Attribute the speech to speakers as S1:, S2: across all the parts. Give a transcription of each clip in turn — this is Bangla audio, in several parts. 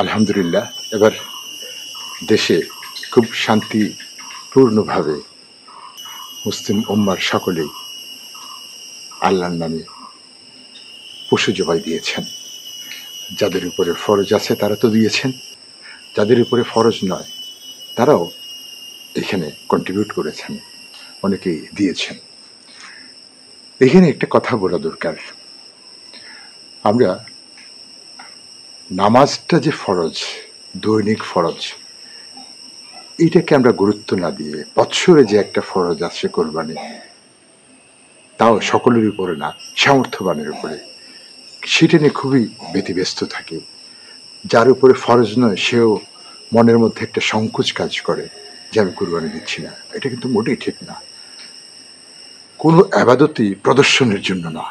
S1: আলহামদুলিল্লাহ এবার দেশে খুব শান্তিপূর্ণভাবে মুসলিম উম্মার সকলেই আল্লাহর নামে পশু জবাই দিয়েছেন। যাদের উপরে ফরজ আছে তারা তো দিয়েছেন, যাদের উপরে ফরজ নয় তারাও এখানে কন্ট্রিবিউট করেছেন, অনেকেই দিয়েছেন। এখানে একটা কথা বলা দরকার, আমরা নামাজটা যে ফরজ, দৈনিক ফরজ, এইটাকে আমরা গুরুত্ব না দিয়ে বৎসরে যে একটা ফরজ আছে কোরবানি, তাও সকলের উপরে না, সামর্থ্যবানের উপরে, সেটা নিয়ে খুবই ব্যতিব্যস্ত থাকে। যার উপরে ফরজ নয় সেও মনের মধ্যে একটা সংকোচ কাজ করে যে আমি কুরবানি দিচ্ছি না। এটা কিন্তু মোটেই ঠিক না। কোনো আবাদতই প্রদর্শনের জন্য না,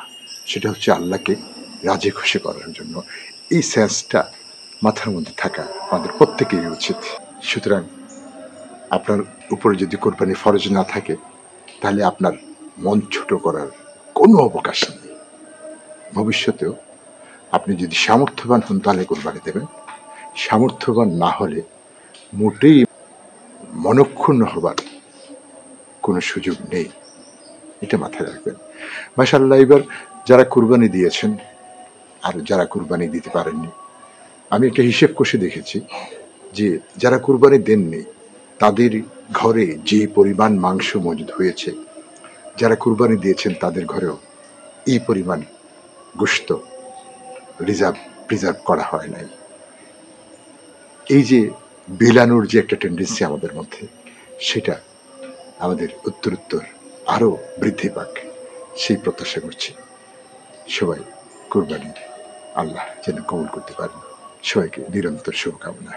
S1: সেটা হচ্ছে আল্লাহকে রাজি খুশি করার জন্য। এই সেন্সটা মাথার মধ্যে থাকা আমাদের প্রত্যেকেরই উচিত। সুতরাং আপনার উপরে যদি কোরবানি ফরজ না থাকে তাহলে আপনার মন ছোট করার কোনো অবকাশ নেই। ভবিষ্যতেও আপনি যদি সামর্থ্যবান হন তাহলে কোরবানি দেবেন, সামর্থ্যবান না হলে মোটেই মনক্ষুণ্ণ হবার কোনো সুযোগ নেই। এটা মাথায় রাখবেন। মাশাআল্লাহ, এবার যারা কুরবানি দিয়েছেন আর যারা কুরবানি দিতে পারেননি, আমি একটা হিসেব কষে দেখেছি যে যারা কুরবানি দেননি তাদের ঘরে যে পরিমাণ মাংস মজুদ হয়েছে, যারা কুরবানি দিয়েছেন তাদের ঘরেও এই পরিমাণ গোশত প্রিজার্ভ করা হয় নাই। এই যে বিলানোর যে একটা টেন্ডেন্সি আমাদের মধ্যে, সেটা আমাদের উত্তরোত্তর আরও বৃদ্ধি পাক, সেই প্রত্যাশা করছি। সবাই কুরবানি আল্লাহ যেন কবুল করতে পারেন। সবাইকে নিরন্তর শুভকামনা।